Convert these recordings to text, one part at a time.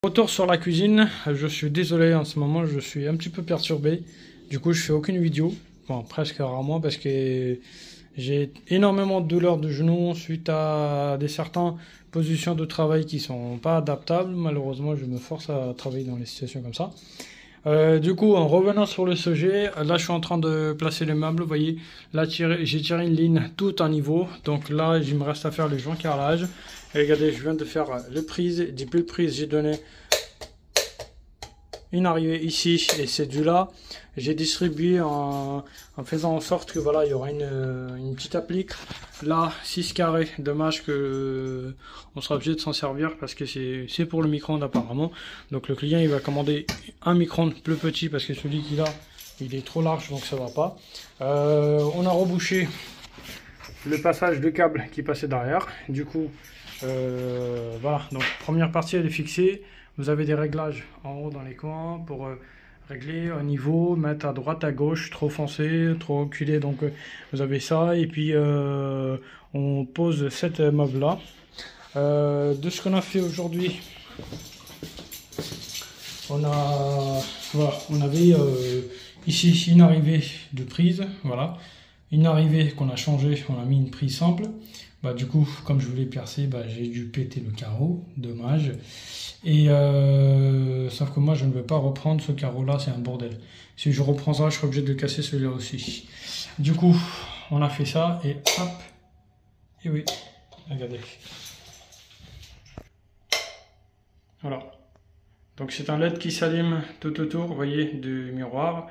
Retour sur la cuisine, je suis désolé en ce moment, je suis un petit peu perturbé. Du coup, je fais aucune vidéo, bon, presque rarement parce que j'ai énormément de douleurs de genoux suite à certaines positions de travail qui sont pas adaptables. Malheureusement, je me force à travailler dans les situations comme ça. Du coup, en revenant sur le sujet, là je suis en train de placer les meubles. Vous voyez, là j'ai tiré une ligne tout en niveau. Donc là, il me reste à faire les joints carrelage. Et regardez, je viens de faire les prises. Depuis le prise, j'ai donné une arrivée ici et c'est du là. J'ai distribué en faisant en sorte que voilà, il y aura une petite applique. Là, 6 carrés. Dommage que on sera obligé de s'en servir parce que c'est pour le micro-ondes apparemment. Donc le client il va commander un micro-ondes plus petit parce que celui qu'il a il est trop large donc ça va pas. On a rebouché le passage de câble qui passait derrière. Du coup, voilà. Donc première partie elle est fixée. Vous avez des réglages en haut dans les coins pour régler au niveau, mettre à droite, à gauche, trop foncé, trop reculé. Donc vous avez ça. Et puis on pose cette meuble là. De ce qu'on a fait aujourd'hui, on avait ici une arrivée de prise. Voilà. Une arrivée qu'on a changé, on a mis une prise simple. Bah, du coup, comme je voulais percer, bah, j'ai dû péter le carreau. Dommage. Et sauf que moi, je ne veux pas reprendre ce carreau-là, c'est un bordel. Si je reprends ça, je serai obligé de casser celui-là aussi. Du coup, on a fait ça et hop. Et oui, regardez. Voilà. Donc c'est un LED qui s'allume tout autour, vous voyez, du miroir.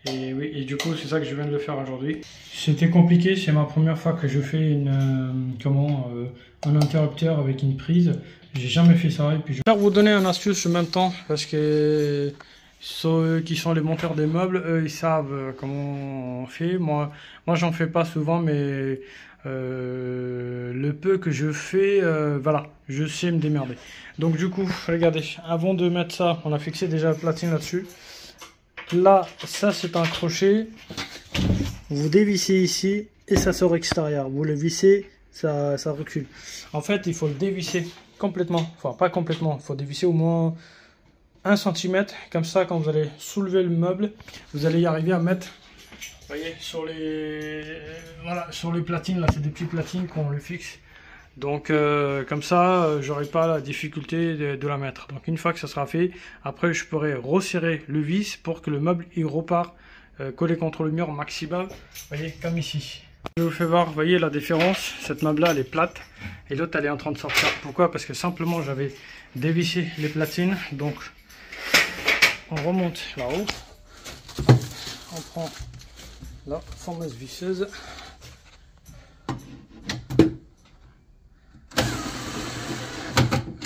Et oui, et du coup, c'est ça que je viens de le faire aujourd'hui. C'était compliqué, c'est ma première fois que je fais un interrupteur avec une prise. J'ai jamais fait ça. Et puis je vais vous donner une astuce en même temps, parce que ceux qui sont les monteurs des meubles, eux, ils savent comment on fait. Moi j'en fais pas souvent, mais le peu que je fais, voilà, je sais me démerder. Donc du coup, regardez, avant de mettre ça, on a fixé déjà la platine là-dessus. Là, ça c'est un crochet. Vous dévissez ici et ça sort extérieur. Vous le vissez, ça recule. En fait, il faut le dévisser complètement. Enfin, pas complètement. Il faut dévisser au moins 1 cm. Comme ça, quand vous allez soulever le meuble, vous allez y arriver à mettre, vous voyez, sur les platines. Là, c'est des petites platines qu'on le fixe. Donc comme ça, j'aurai pas la difficulté de la mettre. Donc une fois que ça sera fait, après je pourrai resserrer le vis pour que le meuble il repart collé contre le mur au maximum. Vous voyez, comme ici. Je vous fais voir, vous voyez la différence. Cette meuble là elle est plate et l'autre elle est en train de sortir. Pourquoi? Parce que simplement j'avais dévissé les platines. Donc on remonte là-haut. On prend la fameuse visseuse.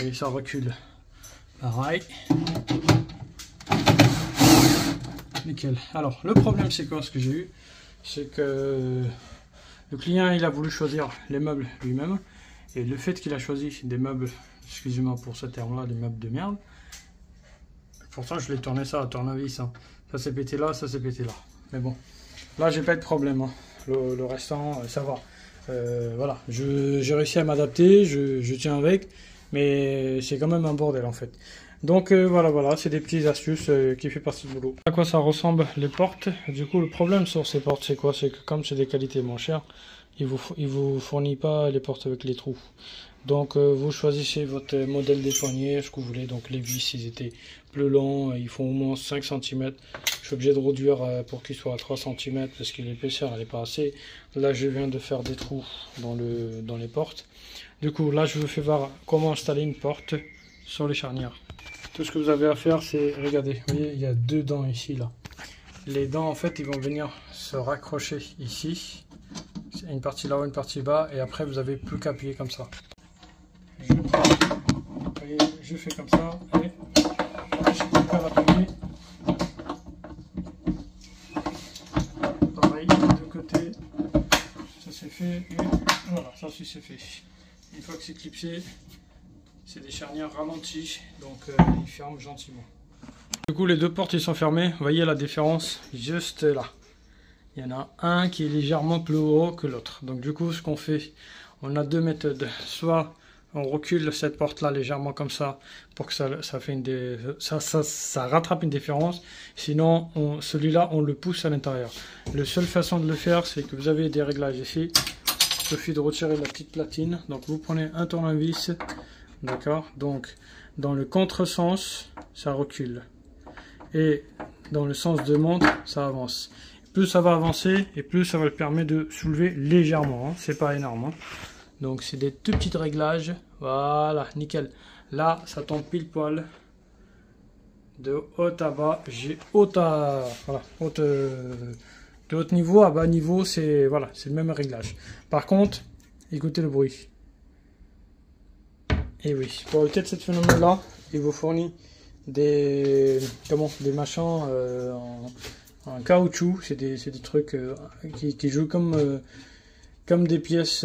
Et ça recule. Pareil. Nickel. Alors, le problème, c'est quoi? Ce que j'ai eu, c'est que le client, il a voulu choisir les meubles lui-même. Et le fait qu'il a choisi des meubles, excusez-moi pour ce terme-là, des meubles de merde. Pourtant, je l'ai tourné ça à tournevis. Hein. Ça s'est pété là, ça s'est pété là. Mais bon, là, j'ai pas de problème. Hein. Le restant, ça va. Voilà, j'ai réussi à m'adapter, je tiens avec. Mais c'est quand même un bordel en fait. Donc voilà, c'est des petites astuces qui fait partie du boulot. À quoi ça ressemble les portes? Du coup, le problème sur ces portes, c'est quoi? C'est que comme c'est des qualités moins chères, il vous fournit pas les portes avec les trous. Donc vous choisissez votre modèle des poignées, ce que vous voulez. Donc les vis, ils étaient plus longs, ils font au moins 5 cm. Je suis obligé de réduire pour qu'ils soient à 3 cm parce que l'épaisseur elle n'est pas assez. Là, je viens de faire des trous dans les portes. Du coup, là, je vous fais voir comment installer une porte sur les charnières. Tout ce que vous avez à faire, c'est, regardez, vous voyez, il y a 2 dents ici, là. Les dents, en fait, ils vont venir se raccrocher ici. Une partie là-haut, une partie bas, et après, vous avez plus qu'à appuyer comme ça. Je fais comme ça, et je peux pas l'appuyer. Pareil, de côté, ça c'est fait, et voilà, ça aussi c'est fait. Une fois que c'est clipsé, c'est des charnières ralenties, donc ils ferment gentiment. Du coup, les 2 portes ils sont fermées. Vous voyez la différence juste là. Il y en a un qui est légèrement plus haut que l'autre. Donc du coup, ce qu'on fait, on a 2 méthodes. Soit on recule cette porte là légèrement comme ça pour que ça rattrape une différence. Sinon celui-là on le pousse à l'intérieur. La seule façon de le faire, c'est que vous avez des réglages ici. Il suffit de retirer la petite platine. Donc vous prenez un tournevis, d'accord, donc dans le contresens ça recule et dans le sens de monte ça avance. Plus ça va avancer et plus ça va le permettre de soulever légèrement, hein. C'est pas énorme, hein. Donc c'est des tout petits réglages, voilà, nickel. Là ça tombe pile poil de haut à bas. J'ai de haut niveau à bas niveau, c'est voilà, c'est le même réglage. Par contre, écoutez le bruit. Et oui, pour éviter ce phénomène là, il vous fournit des machins en caoutchouc. C'est des trucs qui jouent comme des pièces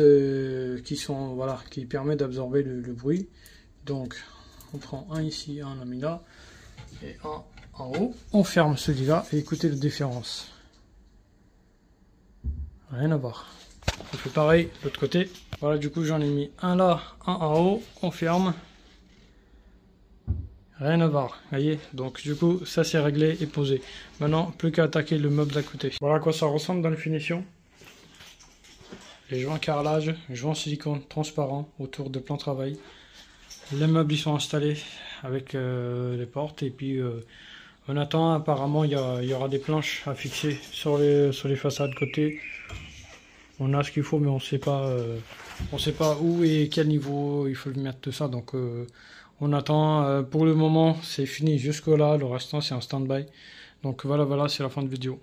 qui permettent d'absorber le bruit. Donc on prend un ici, un on a mis là, et un en haut. On ferme celui-là et écoutez la différence. Rien à voir. On fait pareil de l'autre côté. Voilà, du coup j'en ai mis un là, un en haut. On ferme. Rien à voir, voyez. Donc du coup ça c'est réglé et posé. Maintenant plus qu'à attaquer le meuble d'à côté. Voilà à quoi ça ressemble dans la finition. Les joints carrelage, joints silicone transparent autour de plan travail. Les meubles ils sont installés avec les portes et puis on attend, apparemment il y aura des planches à fixer sur les façades côté. On a ce qu'il faut mais on sait pas où et quel niveau il faut mettre tout ça, donc on attend. Pour le moment c'est fini jusque là, le restant c'est en stand-by. Donc voilà, c'est la fin de vidéo.